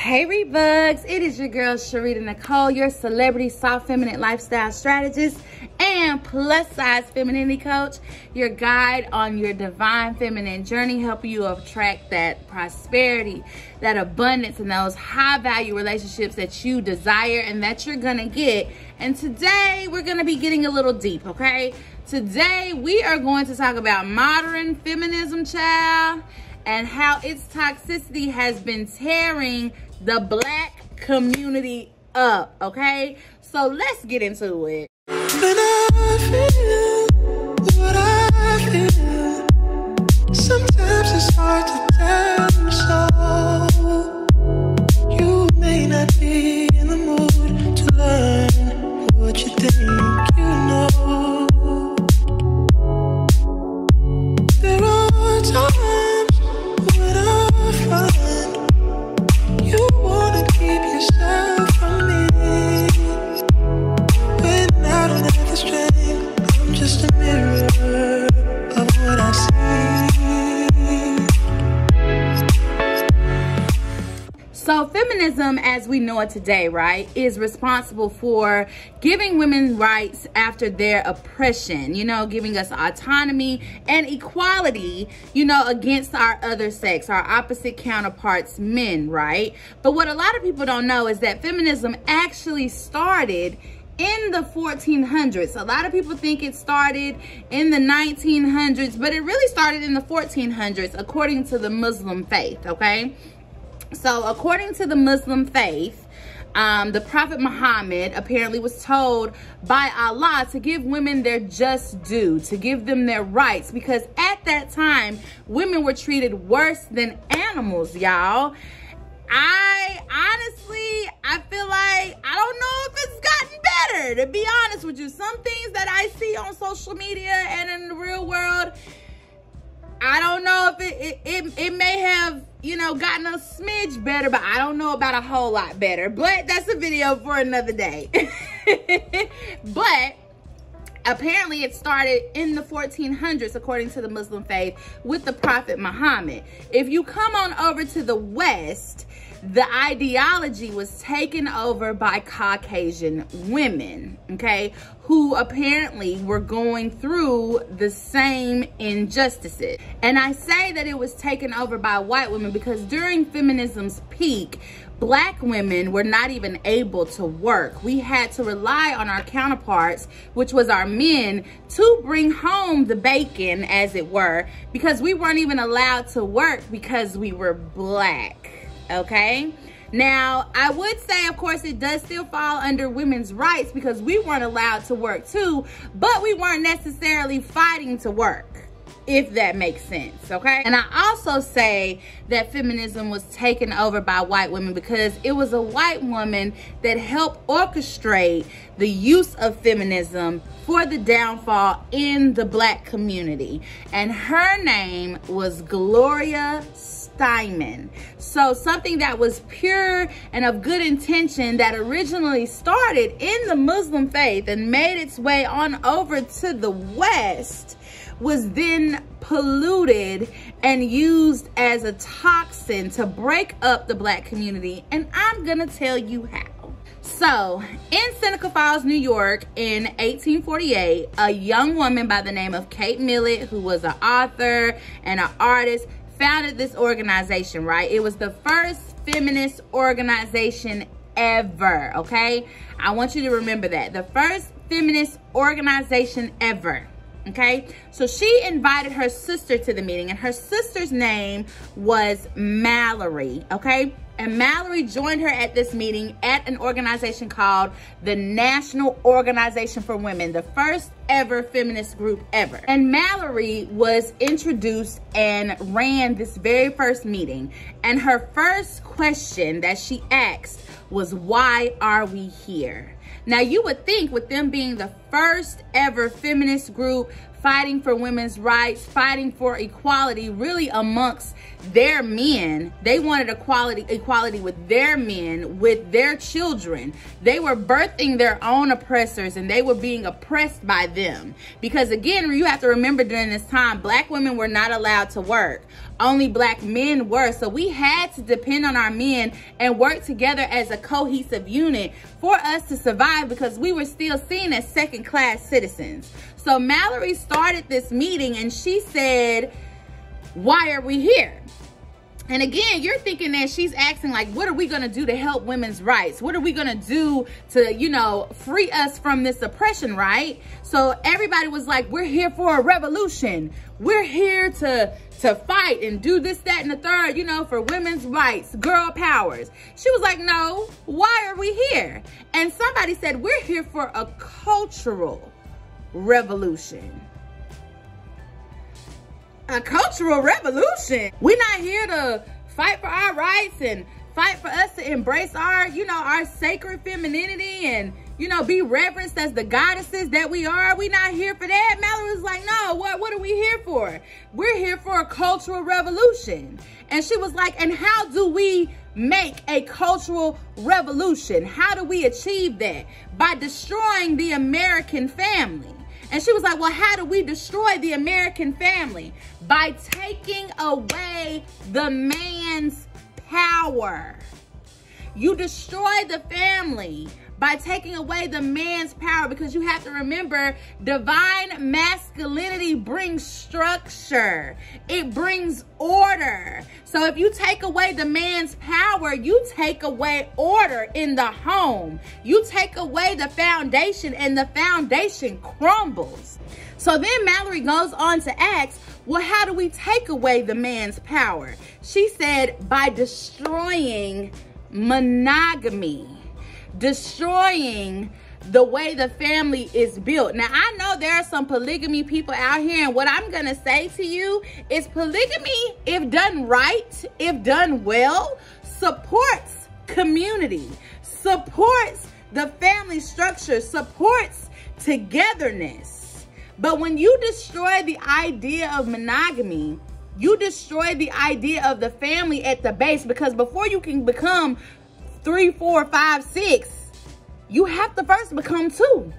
Hey Reetbugs, it is your girl Sharita Nicole, your celebrity soft feminine lifestyle strategist and plus size femininity coach, your guide on your divine feminine journey, helping you attract that prosperity, that abundance, and those high value relationships that you desire and that you're gonna get. And today we're gonna be getting a little deep, okay? Today we are going to talk about modern feminism, child, and how its toxicity has been tearing the Black community up, okay? So let's get into it. When I feel what I feel, sometimes it's hard to tell you so. You may not be in the mood to learn what you think you know. There are times when I find you wanna keep yourself from me. When I don't have the strength, I'm just a mirror of what I see. So feminism as we know it today, right, is responsible for giving women rights after their oppression, you know, giving us autonomy and equality, you know, against our other sex, our opposite counterparts, men, right? But what a lot of people don't know is that feminism actually started in the 1400s. A lot of people think it started in the 1900s, but it really started in the 1400s according to the Muslim faith, okay? So according to the Muslim faith, the Prophet Muhammad apparently was told by Allah to give women their just due, to give them their rights, because at that time, women were treated worse than animals, y'all. I feel like, I don't know if it's gotten better, to be honest with you. Some things that I see on social media and in the real world, I don't know if it may have, you know, gotten a smidge better, but I don't know about a whole lot better. But that's a video for another day. But apparently it started in the 1400s, according to the Muslim faith, with the Prophet Muhammad. If you come on over to the West, the ideology was taken over by Caucasian women, okay, who apparently were going through the same injustices. And I say that it was taken over by white women because during feminism's peak, Black women were not even able to work. We had to rely on our counterparts, which was our men, to bring home the bacon, as it were, because we weren't even allowed to work because we were Black, okay? Now, I would say, of course, it does still fall under women's rights because we weren't allowed to work too, but we weren't necessarily fighting to work, if that makes sense, okay? And I also say that feminism was taken over by white women because it was a white woman that helped orchestrate the use of feminism for the downfall in the Black community. And her name was Gloria Steinem. So something that was pure and of good intention that originally started in the Muslim faith and made its way on over to the West was then polluted and used as a toxin to break up the Black community. And I'm gonna tell you how. So in Seneca Falls, New York in 1848, a young woman by the name of Kate Millett, who was an author and an artist, founded this organization, right? It was the first feminist organization ever, okay? I want you to remember that. The first feminist organization ever, okay? So she invited her sister to the meeting, and her sister's name was Mallory, okay? And Mallory joined her at this meeting at an organization called the National Organization for Women, the first ever feminist group ever. And Mallory was introduced and ran this very first meeting. And her first question that she asked was, why are we here? Now you would think with them being the first ever feminist group fighting for women's rights, fighting for equality really amongst their men, they wanted equality with their men, with their children. They were birthing their own oppressors and they were being oppressed by them. Because again, you have to remember during this time, Black women were not allowed to work. only black men were. So we had to depend on our men and work together as a cohesive unit for us to survive, because we were still seen as second-class citizens. So Mallory started this meeting and she said, why are we here? And again, you're thinking that she's asking like, what are we gonna do to help women's rights? What are we gonna do to, you know, free us from this oppression, right? So everybody was like, we're here for a revolution. We're here to fight and do this, that, and the third, you know, for women's rights, girl powers. She was like, no, why are we here? And somebody said, we're here for a cultural revolution. A cultural revolution? We're not here to fight for our rights and fight for us to embrace our, you know, our sacred femininity and, you know, be reverenced as the goddesses that we are. We're not here for that. Mallory was like, no, what are we here for? We're here for a cultural revolution. And she was like, and how do we make a cultural revolution? How do we achieve that? By destroying the American family. And she was like, well, how do we destroy the American family? By taking away the man's power. You destroy the family by taking away the man's power, because you have to remember, divine masculinity brings structure. It brings order. So if you take away the man's power, you take away order in the home. You take away the foundation and the foundation crumbles. So then Mallory goes on to ask, well, how do we take away the man's power? She said, by destroying monogamy. Destroying the way the family is built. Now, I know there are some polygamy people out here, and what I'm gonna say to you is polygamy, if done right, if done well, supports community, supports the family structure, supports togetherness. But when you destroy the idea of monogamy, you destroy the idea of the family at the base, because before you can become 3, 4, 5, 6, you have to first become 2,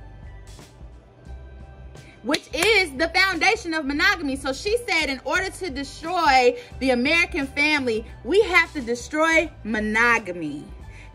which is the foundation of monogamy. So she said, in order to destroy the American family, we have to destroy monogamy.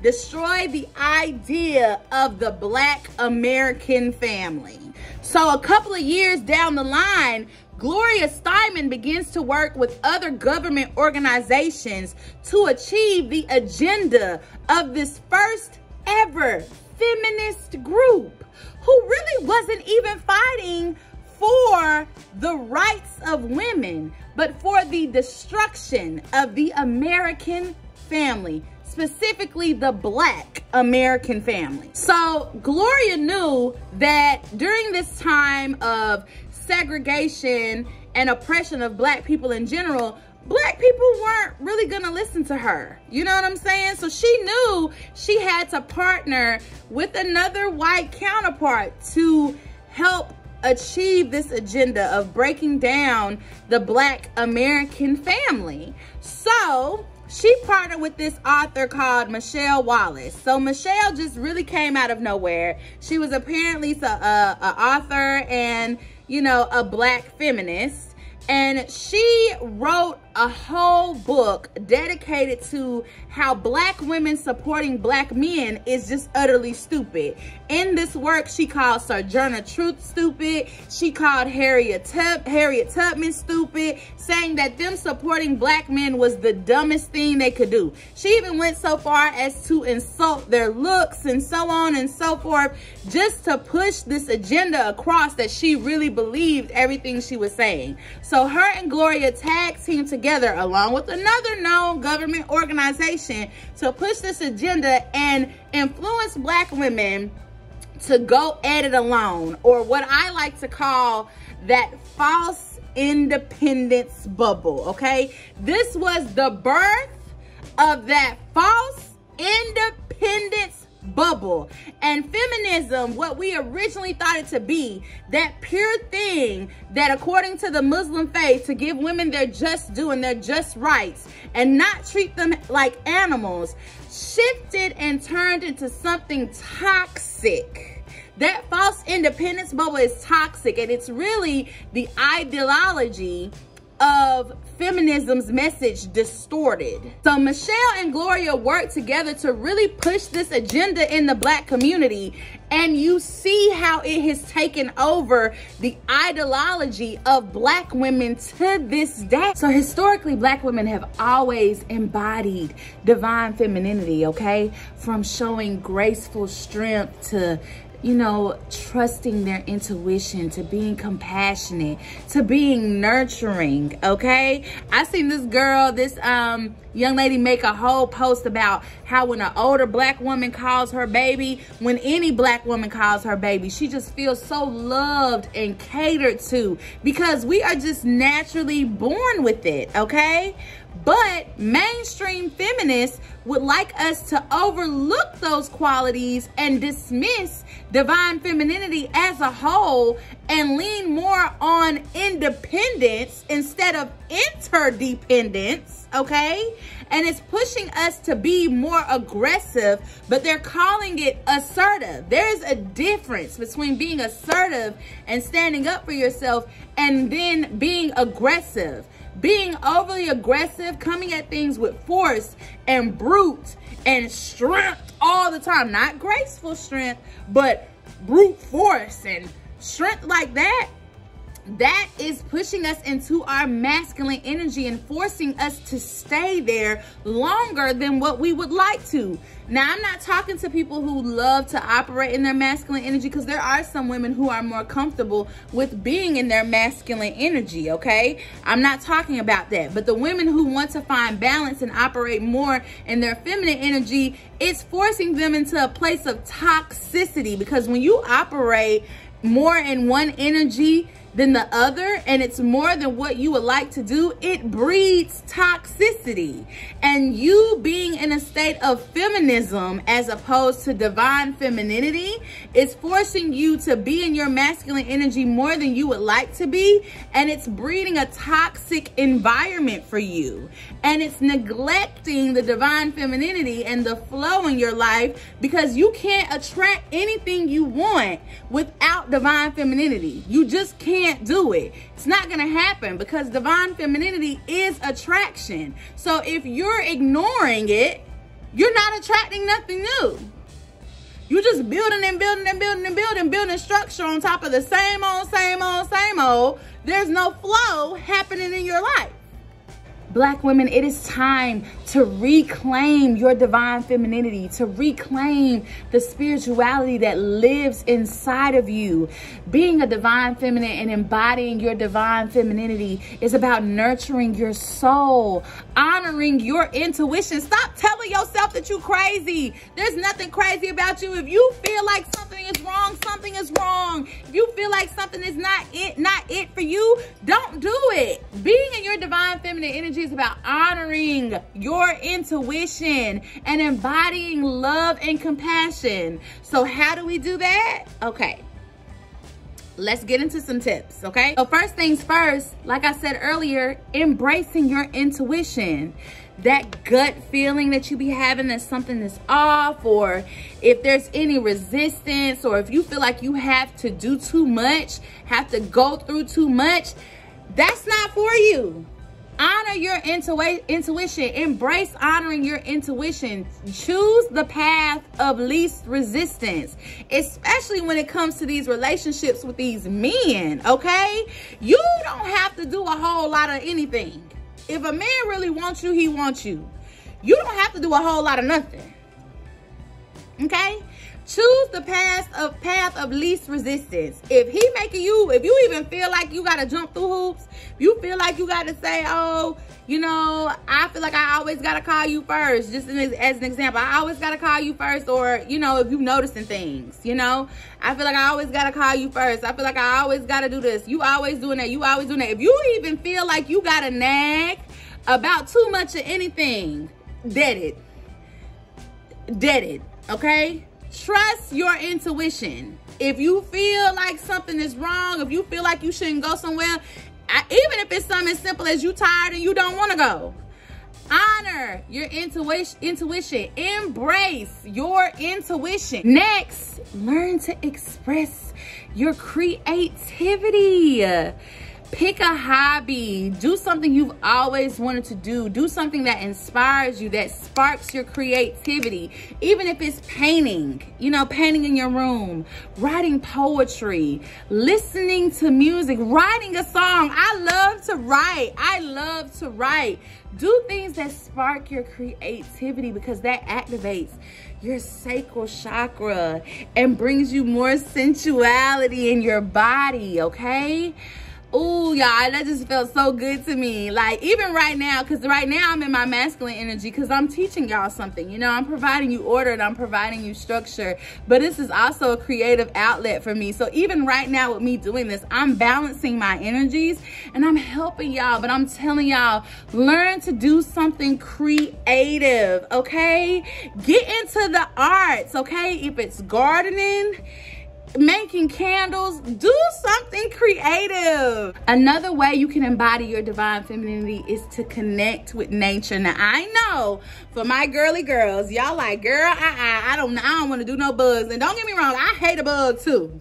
Destroy the idea of the Black American family. So a couple of years down the line, Gloria Steinem begins to work with other government organizations to achieve the agenda of this first ever feminist group, who really wasn't even fighting for the rights of women, but for the destruction of the American family, specifically the Black American family. So Gloria knew that during this time of segregation and oppression of Black people in general, Black people weren't really gonna listen to her. You know what I'm saying? So she knew she had to partner with another white counterpart to help achieve this agenda of breaking down the Black American family. So she partnered with this author called Michelle Wallace. So Michelle just really came out of nowhere. She was apparently an author and, you know, a Black feminist. And she wrote a whole book dedicated to how Black women supporting Black men is just utterly stupid. In this work, she called Sojourner Truth stupid. She called Harriet Tubman stupid, saying that them supporting Black men was the dumbest thing they could do. She even went so far as to insult their looks and so on and so forth, just to push this agenda across that she really believed everything she was saying. So her and Gloria tag teamed together along with another known government organization to push this agenda and influence Black women to go at it alone, or what I like to call that false independence bubble, okay? This was the birth of that false independence bubble. And feminism, what we originally thought it to be, that pure thing that according to the Muslim faith, to give women their just due and their just rights and not treat them like animals, shifted and turned into something toxic. That false independence bubble is toxic, and it's really the ideology of feminism's message distorted. So Michelle and Gloria work together to really push this agenda in the Black community, and you see how it has taken over the ideology of Black women to this day. So historically, Black women have always embodied divine femininity, okay? From showing graceful strength to, you know, trusting their intuition, to being compassionate, to being nurturing, okay? I seen this girl, this young lady, make a whole post about how when an older Black woman calls her baby, when any Black woman calls her baby, she just feels so loved and catered to, because we are just naturally born with it, okay? But mainstream feminists would like us to overlook those qualities and dismiss divine femininity as a whole and lean more on independence instead of interdependence, okay? And it's pushing us to be more aggressive, but they're calling it assertive. There's a difference between being assertive and standing up for yourself and then being aggressive. Being overly aggressive, coming at things with force and brute and strength all the time. Not graceful strength, but brute force and strength like that. That is pushing us into our masculine energy and forcing us to stay there longer than what we would like to. Now, I'm not talking to people who love to operate in their masculine energy, because there are some women who are more comfortable with being in their masculine energy, okay? I'm not talking about that. But the women who want to find balance and operate more in their feminine energy, it's forcing them into a place of toxicity, because when you operate more in one energy than the other, and it's more than what you would like to do, it breeds toxicity. And you being in a state of feminism as opposed to divine femininity is forcing you to be in your masculine energy more than you would like to be, and it's breeding a toxic environment for you. And it's neglecting the divine femininity and the flow in your life, because you can't attract anything you want without divine femininity. You just can't do it. It's not gonna happen, because divine femininity is attraction. So if you're ignoring it, you're not attracting nothing new. You're just building and building and building and building structure on top of the same old, same old, same old. There's no flow happening in your life. Black women, it is time to reclaim your divine femininity, to reclaim the spirituality that lives inside of you. Being a divine feminine and embodying your divine femininity is about nurturing your soul, honoring your intuition. Stop telling yourself that you're crazy. There's nothing crazy about you. If you feel like something is wrong, something is wrong. If you feel like something is not it for you, don't do it. Being in your divine feminine energy is about honoring your intuition and embodying love and compassion. So how do we do that? Okay, let's get into some tips, okay? So first things first, like I said earlier, embracing your intuition. That gut feeling that you be having that something is off, or if there's any resistance, or if you feel like you have to do too much, have to go through too much, that's not for you. Honor your intuition. Embrace honoring your intuition. Choose the path of least resistance, especially when it comes to these relationships with these men, okay? You don't have to do a whole lot of anything. If a man really wants you, he wants you. You don't have to do a whole lot of nothing, okay? Choose the path of least resistance. If he making you, if you even feel like you got to jump through hoops, if you feel like you got to say, oh, you know, I feel like I always got to call you first, just as an example, I always got to call you first, or, you know, if you're noticing things, you know, I feel like I always got to call you first. I feel like I always got to do this. You always doing that. You always doing that. If you even feel like you got to nag about too much of anything, dead it, okay? Trust your intuition. If you feel like something is wrong, if you feel like you shouldn't go somewhere, even if it's something as simple as you tired and you don't want to go, honor your intuition. Embrace your intuition. Next, learn to express your creativity. Pick a hobby. Do something you've always wanted to do. Do something that inspires you, that sparks your creativity. Even if it's painting, you know, painting in your room, writing poetry, listening to music, writing a song. I love to write. I love to write. Do things that spark your creativity, because that activates your sacral chakra and brings you more sensuality in your body, okay? Ooh, y'all, that just felt so good to me. Like, even right now, because right now I'm in my masculine energy, because I'm teaching y'all something. You know, I'm providing you order and I'm providing you structure. But this is also a creative outlet for me. So even right now with me doing this, I'm balancing my energies and I'm helping y'all. But I'm telling y'all, learn to do something creative, okay? Get into the arts, okay? If it's gardening, making candles, do something creative. Another way you can embody your divine femininity is to connect with nature. Now, I know for my girly girls, y'all like, girl, I don't want to do no bugs. And don't get me wrong, I hate a bug too.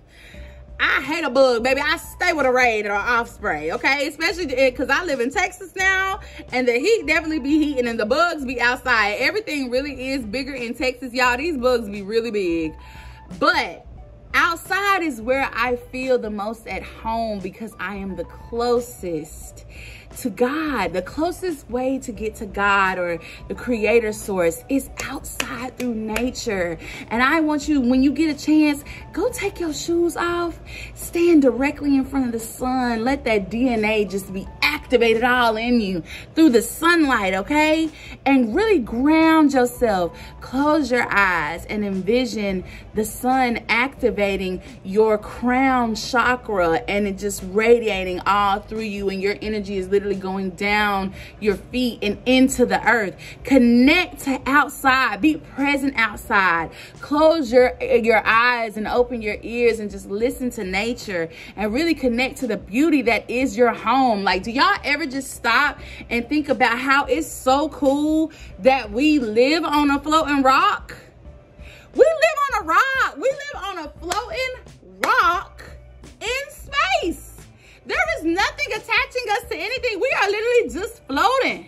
I hate a bug, baby. I stay with a raid or off spray, okay? Especially because I live in Texas now, and the heat definitely be heating and the bugs be outside. Everything really is bigger in Texas, y'all. These bugs be really big. But outside is where I feel the most at home, because I am the closest to God. The closest way to get to God or the creator source is outside through nature. And I want you, when you get a chance, go take your shoes off, stand directly in front of the sun, let that DNA just be activated all in you through the sunlight, okay? And really ground yourself. Close your eyes and envision the sun activating your crown chakra and it just radiating all through you, and your energy is literally going down your feet and into the earth. Connect to outside. Be present outside. Close your eyes and open your ears and just listen to nature and really connect to the beauty that is your home. Like, do y'all ever just stop and think about how it's so cool that we live on a floating rock? We live on a rock. We live on a floating rock in space. There is nothing attaching us to anything. We are literally just floating,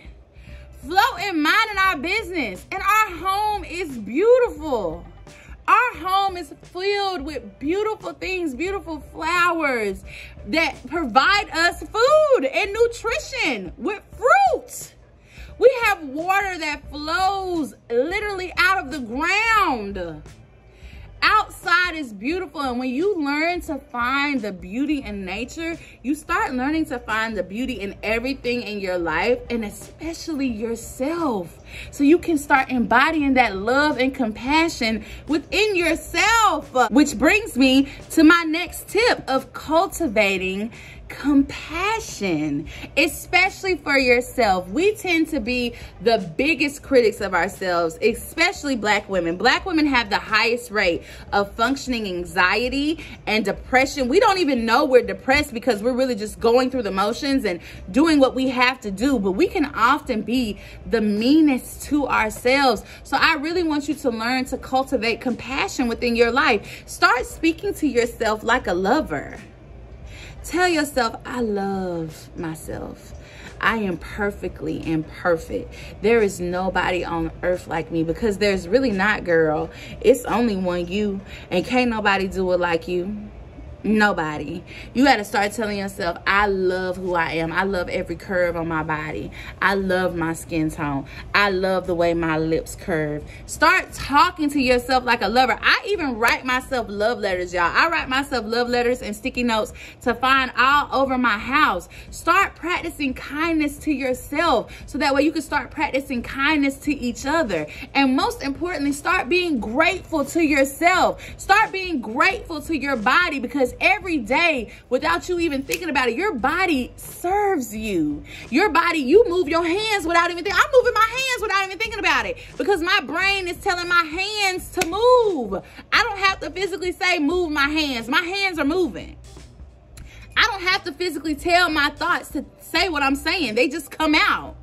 minding our business. And our home is beautiful. Our home is filled with beautiful things, beautiful flowers that provide us food and nutrition with fruit. We have water that flows literally out of the ground. Outside is beautiful, and when you learn to find the beauty in nature, you start learning to find the beauty in everything in your life, and especially yourself. So you can start embodying that love and compassion within yourself. Which brings me to my next tip of cultivating compassion, especially for yourself. We tend to be the biggest critics of ourselves, especially Black women. Black women have the highest rate of functioning anxiety and depression. We don't even know we're depressed because we're really just going through the motions and doing what we have to do. But we can often be the meanest to ourselves. So I really want you to learn to cultivate compassion within your life. Start speaking to yourself like a lover. Tell yourself, I love myself. I am perfectly imperfect. There is nobody on earth like me, because there's really not, girl. It's only one you, and can't nobody do it like you. Nobody. You got to start telling yourself, I love who I am. I love every curve on my body. I love my skin tone. I love the way my lips curve. Start talking to yourself like a lover. I even write myself love letters, y'all. I write myself love letters and sticky notes to find all over my house. Start practicing kindness to yourself so that way you can start practicing kindness to each other. And most importantly, start being grateful to yourself. Start being grateful to your body, because every day, without you even thinking about it, your body serves you. Your body, you move your hands without even thinking. I'm moving my hands without even thinking about it, because my brain is telling my hands to move. I don't have to physically say move my hands. My hands are moving. I don't have to physically tell my thoughts to say what I'm saying. They just come out.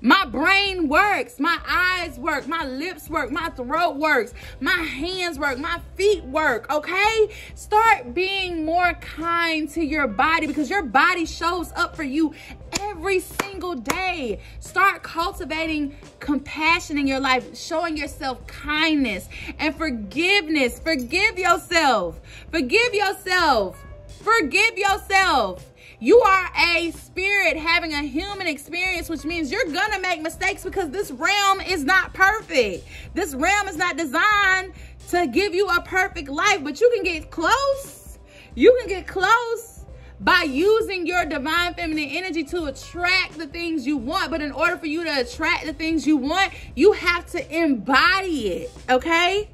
My brain works, my eyes work, my lips work, my throat works, my hands work, my feet work, okay? Start being more kind to your body because your body shows up for you every single day. Start cultivating compassion in your life, showing yourself kindness and forgiveness. Forgive yourself. Forgive yourself. Forgive yourself. You are a spirit having a human experience, which means you're gonna make mistakes because this realm is not perfect. This realm is not designed to give you a perfect life, but you can get close. You can get close by using your divine feminine energy to attract the things you want. But in order for you to attract the things you want, you have to embody it, okay?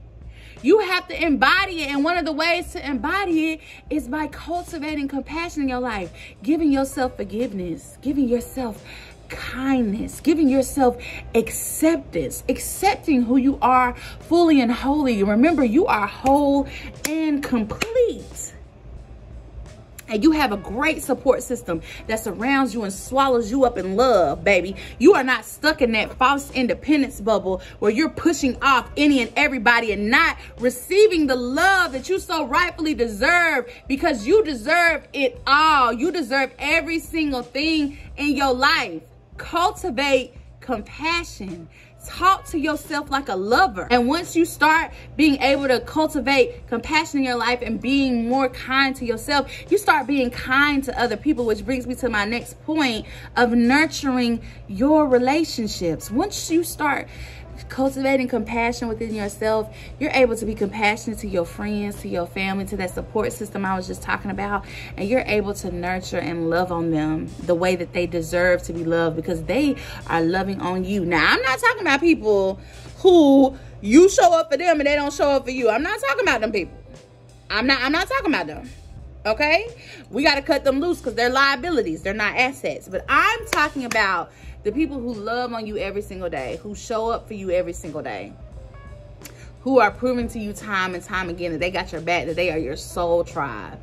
You have to embody it, and one of the ways to embody it is by cultivating compassion in your life, giving yourself forgiveness, giving yourself kindness, giving yourself acceptance, accepting who you are fully and wholly. Remember, you are whole and complete. And you have a great support system that surrounds you and swallows you up in love, baby. You are not stuck in that false independence bubble where you're pushing off any and everybody and not receiving the love that you so rightfully deserve, because you deserve it all. You deserve every single thing in your life. Cultivate compassion. Talk to yourself like a lover. And once you start being able to cultivate compassion in your life and being more kind to yourself, you start being kind to other people, which brings me to my next point of nurturing your relationships. Once you start cultivating compassion within yourself, you're able to be compassionate to your friends, to your family, to that support system I was just talking about, and you're able to nurture and love on them the way that they deserve to be loved because they are loving on you. Now, I'm not talking about people who you show up for them and they don't show up for you. I'm not talking about them people. I'm not talking about them. Okay? We got to cut them loose because they're liabilities. They're not assets. But I'm talking about the people who love on you every single day, who show up for you every single day, who are proving to you time and time again that they got your back, that they are your soul tribe.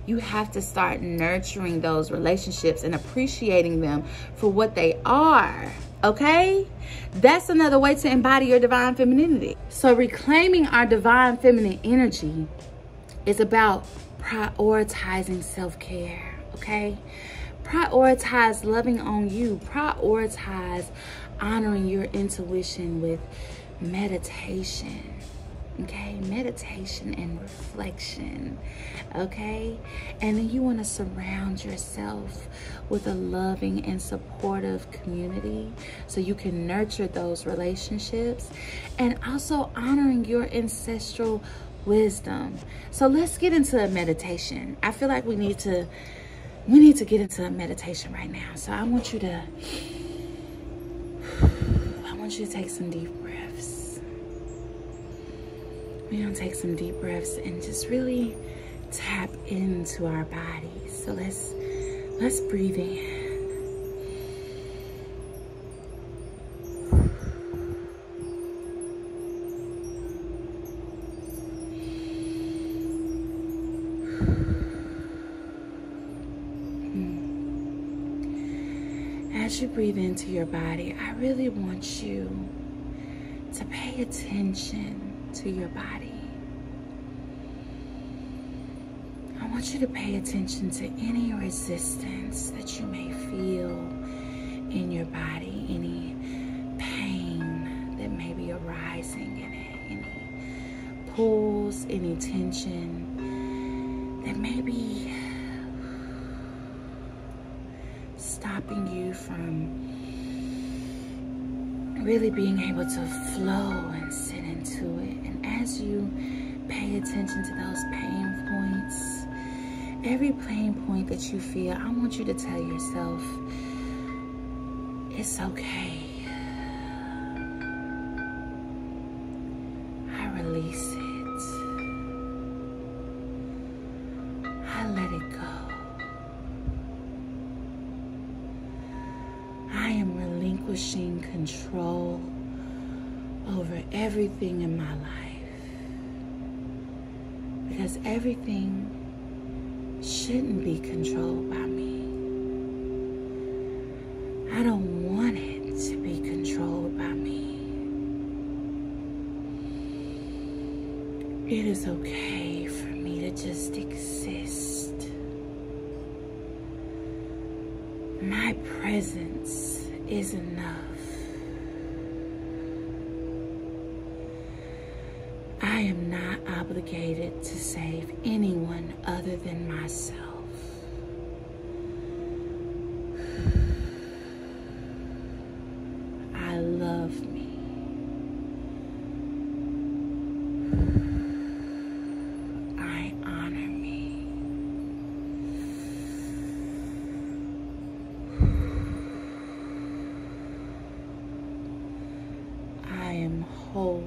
You have to start nurturing those relationships and appreciating them for what they are, okay? That's another way to embody your divine femininity. So reclaiming our divine feminine energy is about prioritizing self-care, okay? Prioritize loving on you. Prioritize honoring your intuition with meditation, okay? Meditation and reflection, okay? And then you want to surround yourself with a loving and supportive community so you can nurture those relationships, and also honoring your ancestral wisdom. So let's get into a meditation. I feel like we need to get into a meditation right now. So I want you to take some deep breaths. We're gonna take some deep breaths and just really tap into our bodies. So let's breathe in. As you breathe into your body, I really want you to pay attention to your body. I want you to pay attention to any resistance that you may feel in your body, any pain that may be arising in it, any pulls, any tension that may be stopping you from really being able to flow and sit into it. And as you pay attention to those pain points, every pain point that you feel, I want you to tell yourself, it's okay. I release it. I let it go. I am relinquishing control over everything in my life, because everything shouldn't be controlled by me. I don't want it to be. It is okay for me to just exist. My presence is enough. I am not obligated to save anyone other than myself. I love me. I honor me. I am whole.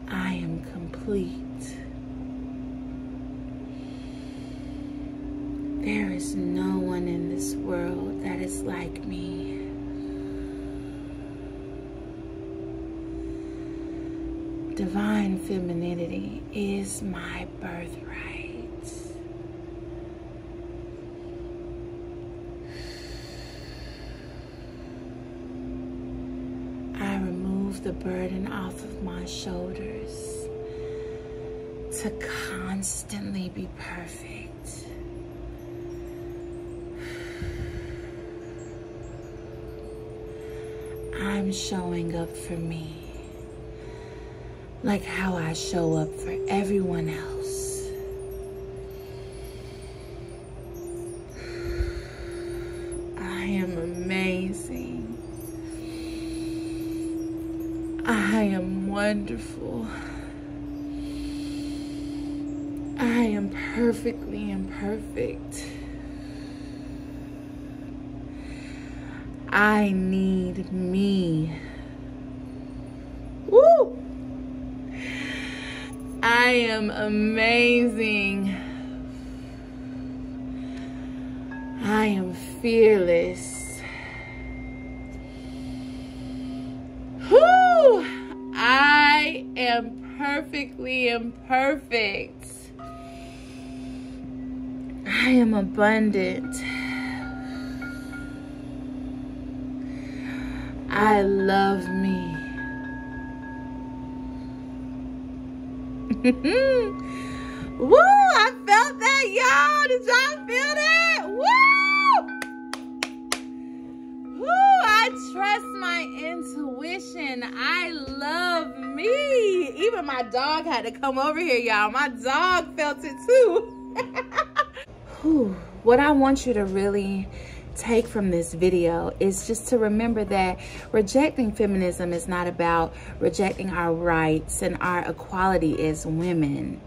I am complete. There is no one in this world that is like me. Divine femininity is my birthright. I remove the burden off of my shoulders to constantly be perfect. I'm showing up for me, like how I show up for everyone else. I am amazing. I am wonderful. I am perfectly imperfect. I need me. Woo! I am amazing. I am fearless. Woo! I am perfectly imperfect. I am abundant. I love me. Woo! I felt that, y'all. Did y'all feel that? Woo! Woo! I trust my intuition. I love me. Even my dog had to come over here, y'all. My dog felt it too. Whew. What I want you to really take from this video is just to remember that rejecting feminism is not about rejecting our rights and our equality as women,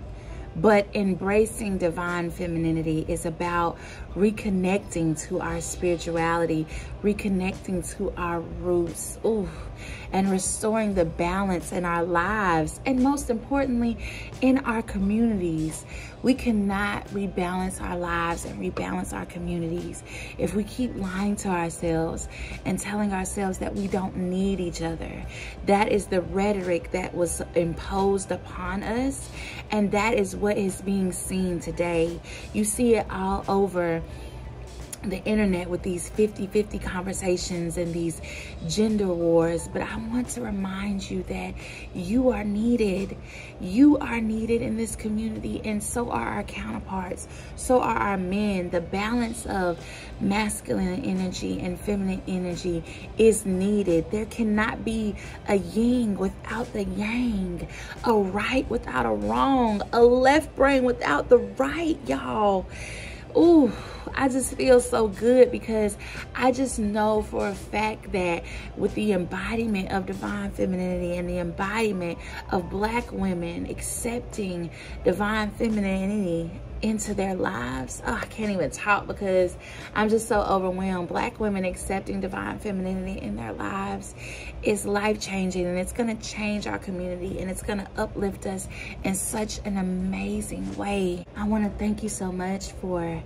but embracing divine femininity is about reconnecting to our spirituality, reconnecting to our roots, and restoring the balance in our lives, and most importantly, in our communities. We cannot rebalance our lives and rebalance our communities if we keep lying to ourselves and telling ourselves that we don't need each other. That is the rhetoric that was imposed upon us, and that is what is being seen today. You see it all over the internet with these 50-50 conversations and these gender wars. But I want to remind you that you are needed. You are needed in this community, and so are our counterparts. So are our men. The balance of masculine energy and feminine energy is needed. There cannot be a yin without the yang, a right without a wrong, a left brain without the right, y'all. Ooh, I just feel so good because I just know for a fact that with the embodiment of divine femininity and the embodiment of Black women accepting divine femininity into their lives, I can't even talk because I'm just so overwhelmed. Black women accepting divine femininity in their lives is life-changing, and it's going to change our community, and it's going to uplift us in such an amazing way. I want to thank you so much for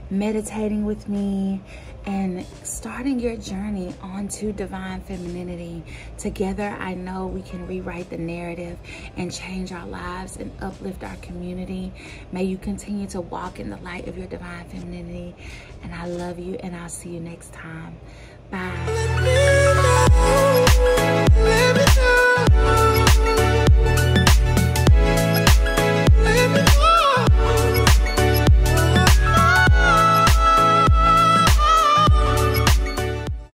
meditating with me and starting your journey onto divine femininity. Together, I know we can rewrite the narrative and change our lives and uplift our community. May you continue to walk in the light of your divine femininity. And I love you, and I'll see you next time.